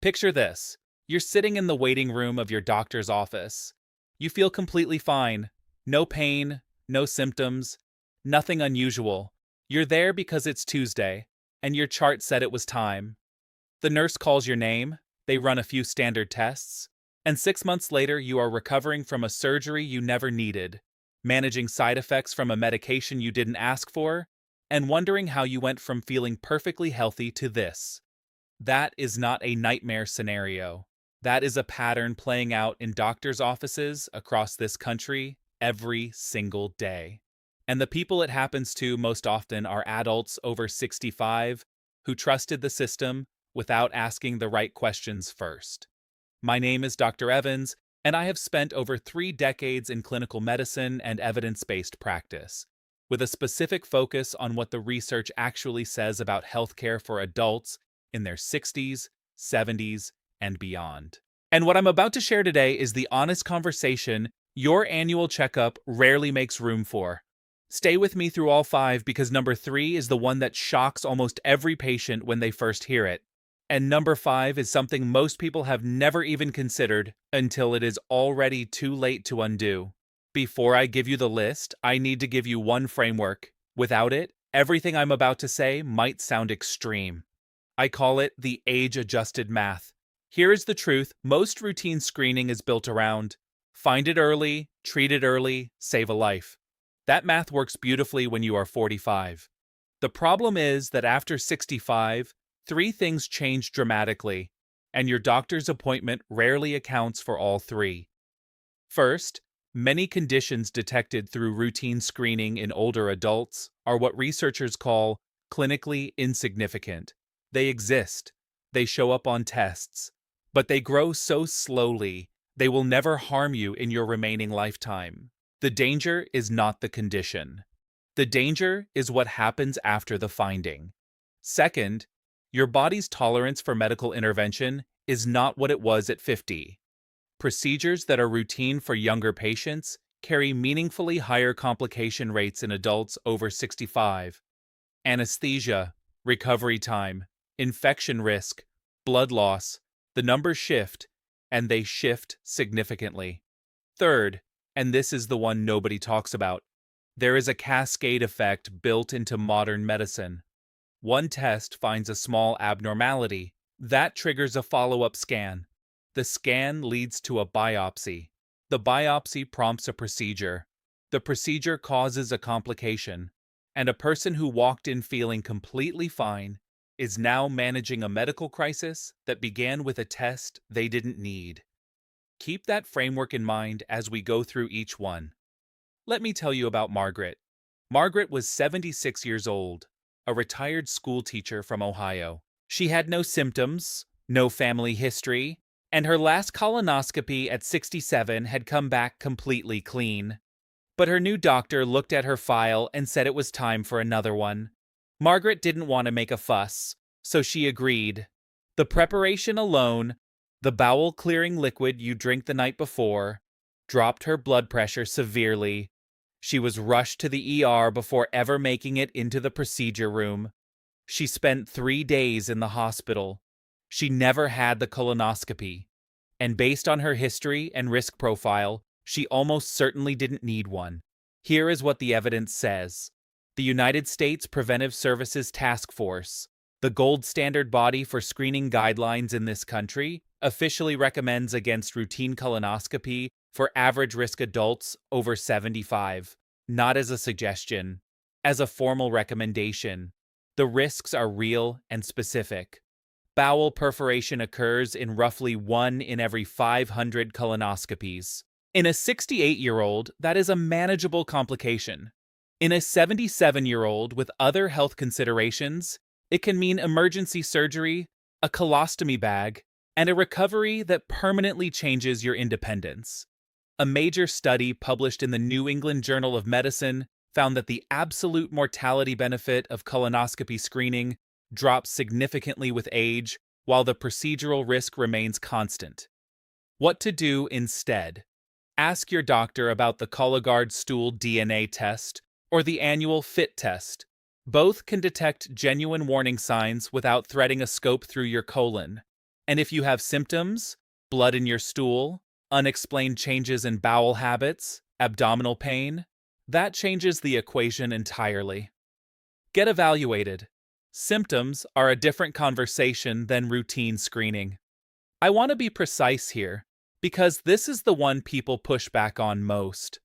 Picture this. You're sitting in the waiting room of your doctor's office. You feel completely fine. No pain, no symptoms, nothing unusual. You're there because it's Tuesday, and your chart said it was time. The nurse calls your name, they run a few standard tests, and 6 months later you are recovering from a surgery you never needed, managing side effects from a medication you didn't ask for, and wondering how you went from feeling perfectly healthy to this. That is not a nightmare scenario. That is a pattern playing out in doctors' offices across this country every single day. And the people it happens to most often are adults over 65 who trusted the system without asking the right questions first. My name is Dr. Evans, and I have spent over 3 decades in clinical medicine and evidence-based practice, with a specific focus on what the research actually says about healthcare for adults in their 60s, 70s, and beyond. And what I'm about to share today is the honest conversation your annual checkup rarely makes room for. Stay with me through all 5 because number 3 is the one that shocks almost every patient when they first hear it. And number 5 is something most people have never even considered until it is already too late to undo. Before I give you the list, I need to give you one framework. Without it, everything I'm about to say might sound extreme. I call it the age-adjusted math. Here is the truth most routine screening is built around. Find it early, treat it early, save a life. That math works beautifully when you are 45. The problem is that after 65, 3 things change dramatically, and your doctor's appointment rarely accounts for all 3. First, many conditions detected through routine screening in older adults are what researchers call clinically insignificant. They exist, they show up on tests, but they grow so slowly they will never harm you in your remaining lifetime. The danger is not the condition. The danger is what happens after the finding. Second, your body's tolerance for medical intervention is not what it was at 50. Procedures that are routine for younger patients carry meaningfully higher complication rates in adults over 65. Anesthesia, recovery time, infection risk, blood loss, the numbers shift, and they shift significantly. Third, and this is the one nobody talks about, there is a cascade effect built into modern medicine. One test finds a small abnormality. That triggers a follow-up scan. The scan leads to a biopsy. The biopsy prompts a procedure. The procedure causes a complication. And a person who walked in feeling completely fine is now managing a medical crisis that began with a test they didn't need. Keep that framework in mind as we go through each one. Let me tell you about Margaret. Margaret was 76 years old, a retired school teacher from Ohio. She had no symptoms, no family history, and her last colonoscopy at 67 had come back completely clean. But her new doctor looked at her file and said it was time for another one. Margaret didn't want to make a fuss, so she agreed. The preparation alone, the bowel-clearing liquid you drink the night before, dropped her blood pressure severely. She was rushed to the ER before ever making it into the procedure room. She spent 3 days in the hospital. She never had the colonoscopy. And based on her history and risk profile, she almost certainly didn't need one. Here is what the evidence says. The United States Preventive Services Task Force, the gold standard body for screening guidelines in this country, officially recommends against routine colonoscopy for average-risk adults over 75, not as a suggestion, as a formal recommendation. The risks are real and specific. Bowel perforation occurs in roughly 1 in every 500 colonoscopies. In a 68-year-old, that is a manageable complication. In a 77-year-old with other health considerations, it can mean emergency surgery, a colostomy bag, and a recovery that permanently changes your independence. A major study published in the New England Journal of Medicine found that the absolute mortality benefit of colonoscopy screening drops significantly with age, while the procedural risk remains constant. What to do instead? Ask your doctor about the Cologuard stool DNA test or the annual FIT test. Both can detect genuine warning signs without threading a scope through your colon. And if you have symptoms, blood in your stool, unexplained changes in bowel habits, abdominal pain, that changes the equation entirely. Get evaluated. Symptoms are a different conversation than routine screening. I want to be precise here, because this is the one people push back on most.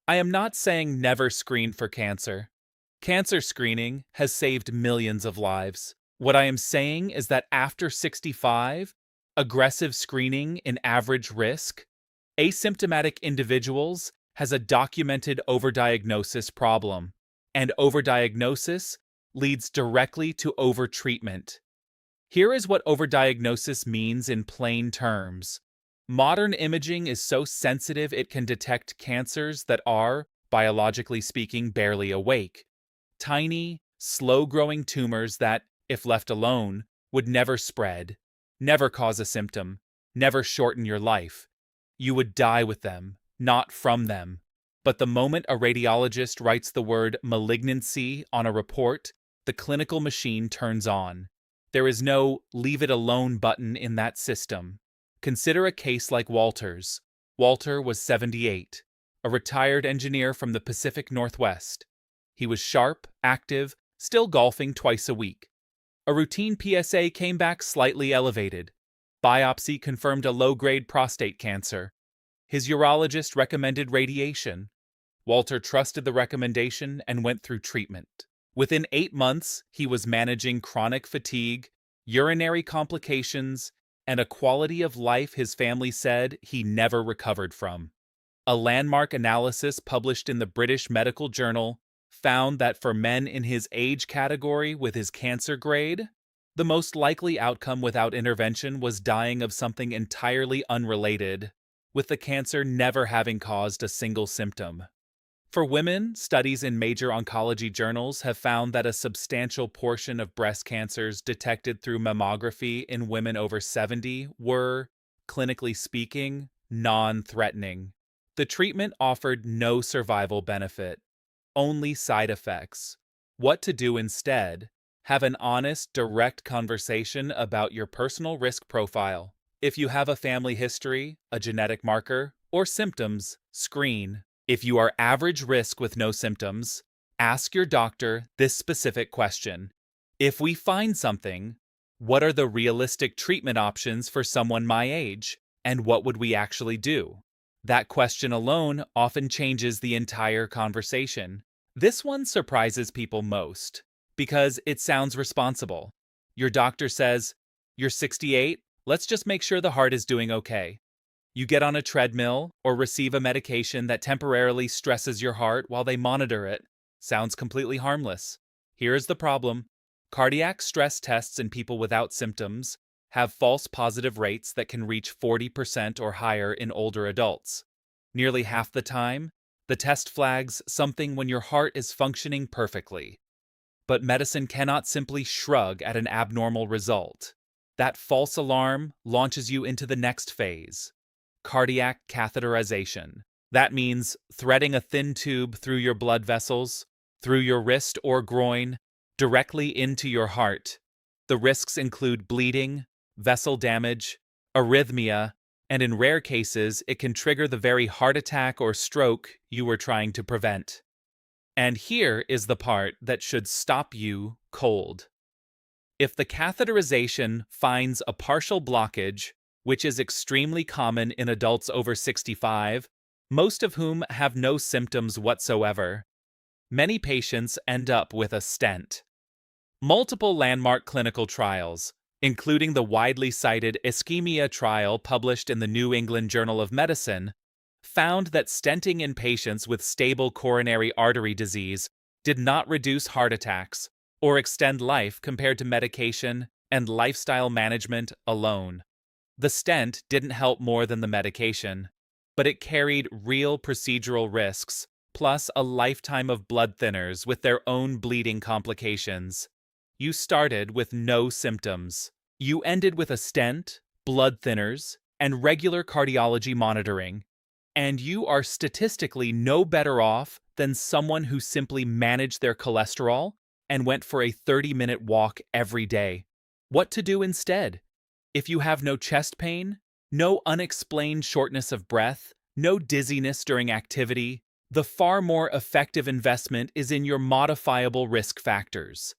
I am not saying never screen for cancer. Cancer screening has saved millions of lives. What I am saying is that after 65, aggressive screening in average risk, asymptomatic individuals has a documented overdiagnosis problem, and overdiagnosis leads directly to overtreatment. Here is what overdiagnosis means in plain terms. Modern imaging is so sensitive it can detect cancers that are, biologically speaking, barely awake. Tiny, slow-growing tumors that, if left alone, would never spread, never cause a symptom, never shorten your life. You would die with them, not from them. But the moment a radiologist writes the word malignancy on a report, the clinical machine turns on. There is no leave it alone button in that system. Consider a case like Walter's. Walter was 78, a retired engineer from the Pacific Northwest. He was sharp, active, still golfing twice a week. A routine PSA came back slightly elevated. Biopsy confirmed a low-grade prostate cancer. His urologist recommended radiation. Walter trusted the recommendation and went through treatment. Within 8 months, he was managing chronic fatigue, urinary complications, and a quality of life his family said he never recovered from. A landmark analysis published in the British Medical Journal found that for men in his age category with his cancer grade, the most likely outcome without intervention was dying of something entirely unrelated, with the cancer never having caused a single symptom. For women, studies in major oncology journals have found that a substantial portion of breast cancers detected through mammography in women over 70 were, clinically speaking, non-threatening. The treatment offered no survival benefit, only side effects. What to do instead? Have an honest, direct conversation about your personal risk profile. If you have a family history, a genetic marker, or symptoms, screen. If you are average risk with no symptoms, ask your doctor this specific question. If we find something, what are the realistic treatment options for someone my age, and what would we actually do? That question alone often changes the entire conversation. This one surprises people most, because it sounds responsible. Your doctor says, "You're 68, let's just make sure the heart is doing okay." You get on a treadmill or receive a medication that temporarily stresses your heart while they monitor it. Sounds completely harmless. Here's the problem. Cardiac stress tests in people without symptoms have false positive rates that can reach 40% or higher in older adults. Nearly half the time, the test flags something when your heart is functioning perfectly. But medicine cannot simply shrug at an abnormal result. That false alarm launches you into the next phase. Cardiac catheterization. That means threading a thin tube through your blood vessels, through your wrist or groin, directly into your heart. The risks include bleeding, vessel damage, arrhythmia, and in rare cases, it can trigger the very heart attack or stroke you were trying to prevent. And here is the part that should stop you cold. If the catheterization finds a partial blockage, which is extremely common in adults over 65, most of whom have no symptoms whatsoever, many patients end up with a stent. Multiple landmark clinical trials, including the widely cited ischemia trial published in the New England Journal of Medicine, found that stenting in patients with stable coronary artery disease did not reduce heart attacks or extend life compared to medication and lifestyle management alone. The stent didn't help more than the medication, but it carried real procedural risks, plus a lifetime of blood thinners with their own bleeding complications. You started with no symptoms. You ended with a stent, blood thinners, and regular cardiology monitoring. And you are statistically no better off than someone who simply managed their cholesterol and went for a 30-minute walk every day. What to do instead? If you have no chest pain, no unexplained shortness of breath, no dizziness during activity, the far more effective investment is in your modifiable risk factors: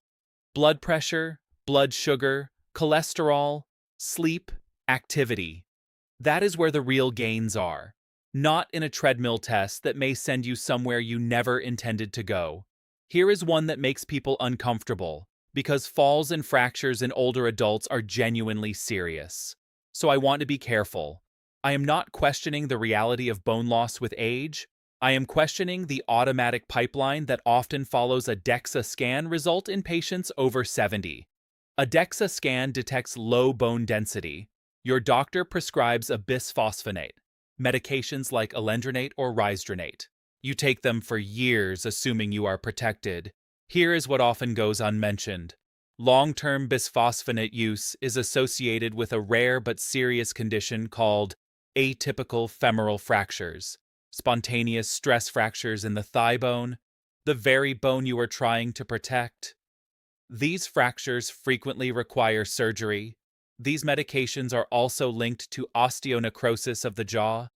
blood pressure, blood sugar, cholesterol, sleep, activity. That is where the real gains are, not in a treadmill test that may send you somewhere you never intended to go. Here is one that makes people uncomfortable, because falls and fractures in older adults are genuinely serious. So I want to be careful. I am not questioning the reality of bone loss with age. I am questioning the automatic pipeline that often follows a DEXA scan result in patients over 70. A DEXA scan detects low bone density. Your doctor prescribes a bisphosphonate, medications like alendronate or risdronate. You take them for years assuming you are protected. Here is what often goes unmentioned. Long-term bisphosphonate use is associated with a rare but serious condition called atypical femoral fractures, spontaneous stress fractures in the thigh bone, the very bone you are trying to protect. These fractures frequently require surgery. These medications are also linked to osteonecrosis of the jaw,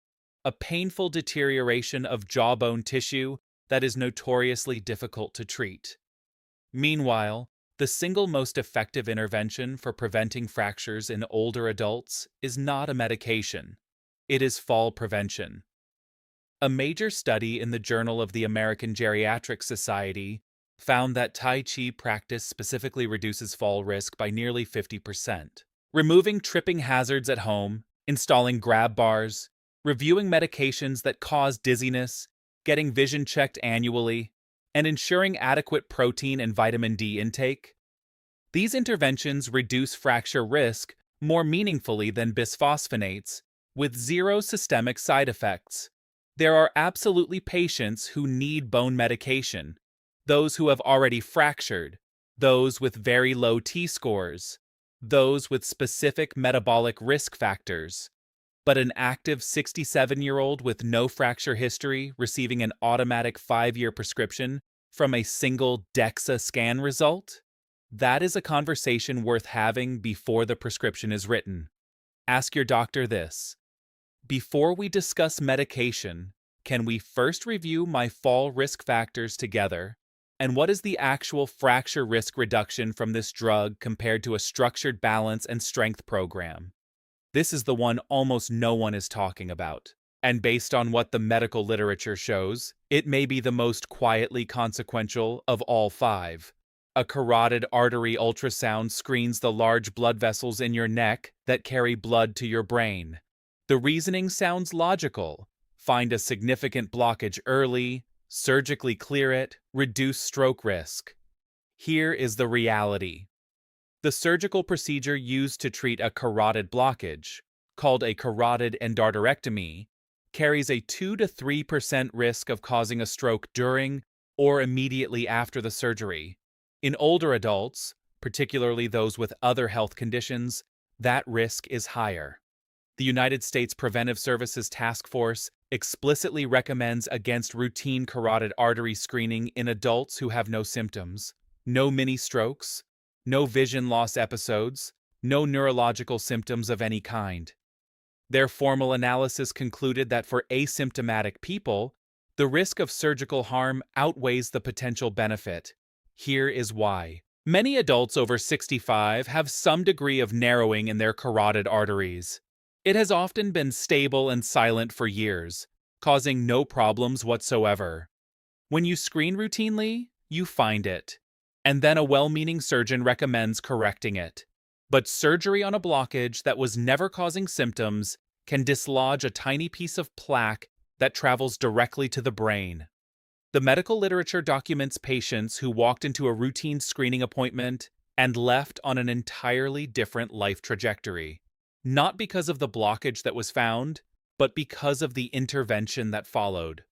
a painful deterioration of jawbone tissue that is notoriously difficult to treat. Meanwhile, the single most effective intervention for preventing fractures in older adults is not a medication. It is fall prevention. A major study in the Journal of the American Geriatric Society found that Tai Chi practice specifically reduces fall risk by nearly 50%. Removing tripping hazards at home, installing grab bars, reviewing medications that cause dizziness, getting vision checked annually, and ensuring adequate protein and vitamin D intake. These interventions reduce fracture risk more meaningfully than bisphosphonates, with zero systemic side effects. There are absolutely patients who need bone medication, those who have already fractured, those with very low T-scores, those with specific metabolic risk factors. But an active 67-year-old with no fracture history receiving an automatic 5-year prescription from a single DEXA scan result? That is a conversation worth having before the prescription is written. Ask your doctor this: before we discuss medication, can we first review my fall risk factors together? And what is the actual fracture risk reduction from this drug compared to a structured balance and strength program? This is the one almost no one is talking about. And based on what the medical literature shows, it may be the most quietly consequential of all 5. A carotid artery ultrasound screens the large blood vessels in your neck that carry blood to your brain. The reasoning sounds logical. Find a significant blockage early, surgically clear it, reduce stroke risk. Here is the reality. The surgical procedure used to treat a carotid blockage, called a carotid endarterectomy, carries a 2 to 3% risk of causing a stroke during or immediately after the surgery. In older adults, particularly those with other health conditions, that risk is higher. The United States Preventive Services Task Force explicitly recommends against routine carotid artery screening in adults who have no symptoms, no mini-strokes, no vision loss episodes, no neurological symptoms of any kind. Their formal analysis concluded that for asymptomatic people, the risk of surgical harm outweighs the potential benefit. Here is why. Many adults over 65 have some degree of narrowing in their carotid arteries. It has often been stable and silent for years, causing no problems whatsoever. When you screen routinely, you find it, and then a well-meaning surgeon recommends correcting it. But surgery on a blockage that was never causing symptoms can dislodge a tiny piece of plaque that travels directly to the brain. The medical literature documents patients who walked into a routine screening appointment and left on an entirely different life trajectory. Not because of the blockage that was found, but because of the intervention that followed.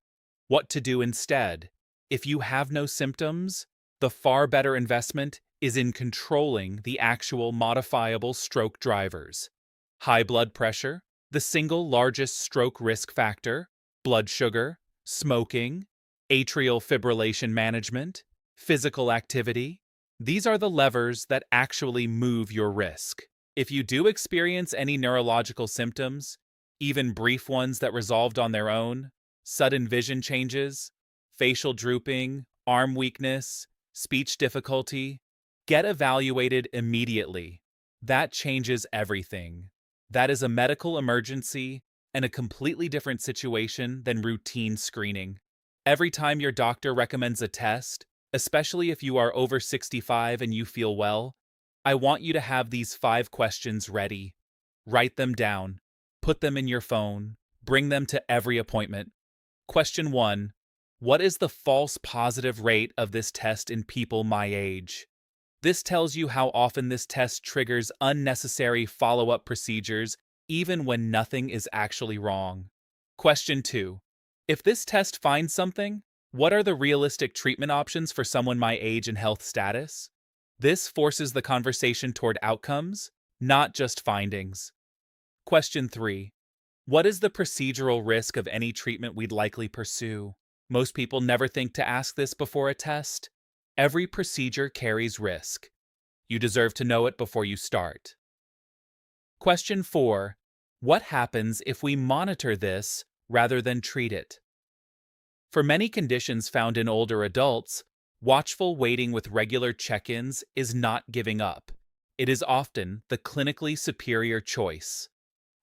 What to do instead? If you have no symptoms, the far better investment is in controlling the actual modifiable stroke drivers. High blood pressure, the single largest stroke risk factor, blood sugar, smoking, atrial fibrillation management, physical activity. These are the levers that actually move your risk. If you do experience any neurological symptoms, even brief ones that resolved on their own, sudden vision changes, facial drooping, arm weakness, speech difficulty, get evaluated immediately. That changes everything. That is a medical emergency and a completely different situation than routine screening. Every time your doctor recommends a test, especially if you are over 65 and you feel well, I want you to have these 5 questions ready. Write them down, put them in your phone, bring them to every appointment. Question 1. What is the false positive rate of this test in people my age? This tells you how often this test triggers unnecessary follow-up procedures even when nothing is actually wrong. Question 2. If this test finds something, what are the realistic treatment options for someone my age and health status? This forces the conversation toward outcomes, not just findings. Question 3. What is the procedural risk of any treatment we'd likely pursue? Most people never think to ask this before a test. Every procedure carries risk. You deserve to know it before you start. Question 4. What happens if we monitor this rather than treat it? For many conditions found in older adults, watchful waiting with regular check-ins is not giving up. It is often the clinically superior choice.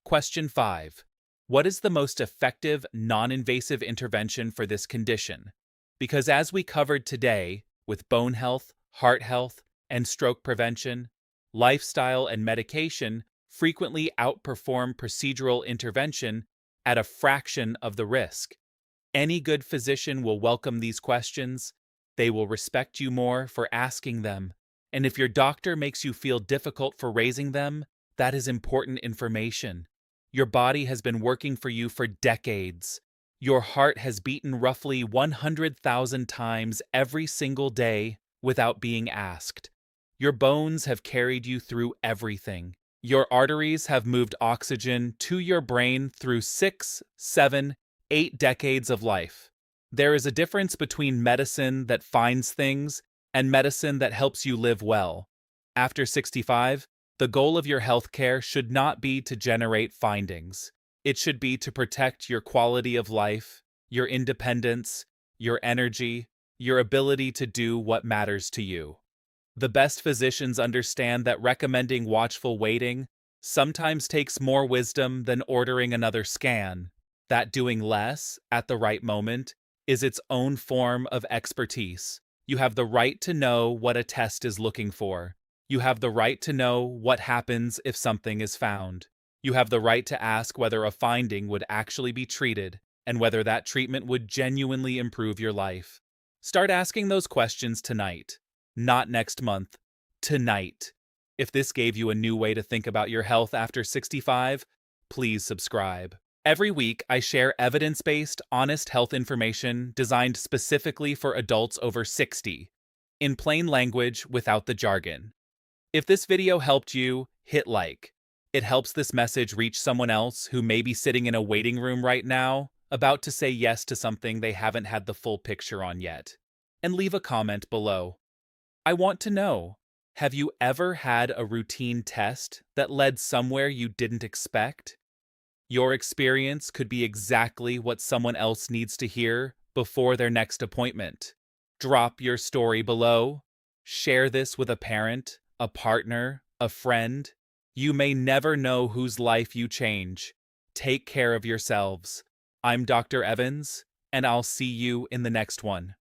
Question 5. What is the most effective non-invasive intervention for this condition? Because as we covered today, with bone health, heart health, and stroke prevention, lifestyle and medication frequently outperform procedural intervention at a fraction of the risk. Any good physician will welcome these questions. They will respect you more for asking them. And if your doctor makes you feel difficult for raising them, that is important information. Your body has been working for you for decades. Your heart has beaten roughly 100,000 times every single day without being asked. Your bones have carried you through everything. Your arteries have moved oxygen to your brain through 6, 7, 8 decades of life. There is a difference between medicine that finds things and medicine that helps you live well. After 65, the goal of your healthcare should not be to generate findings. It should be to protect your quality of life, your independence, your energy, your ability to do what matters to you. The best physicians understand that recommending watchful waiting sometimes takes more wisdom than ordering another scan, that doing less at the right moment is its own form of expertise. You have the right to know what a test is looking for. You have the right to know what happens if something is found. You have the right to ask whether a finding would actually be treated and whether that treatment would genuinely improve your life. Start asking those questions tonight, not next month, tonight. If this gave you a new way to think about your health after 65, please subscribe. Every week, I share evidence-based, honest health information designed specifically for adults over 60, in plain language without the jargon. If this video helped you, hit like. It helps this message reach someone else who may be sitting in a waiting room right now, about to say yes to something they haven't had the full picture on yet. And leave a comment below. I want to know, have you ever had a routine test that led somewhere you didn't expect? Your experience could be exactly what someone else needs to hear before their next appointment. Drop your story below. Share this with a parent, a partner, a friend. You may never know whose life you change. Take care of yourselves. I'm Dr. Evans, and I'll see you in the next one.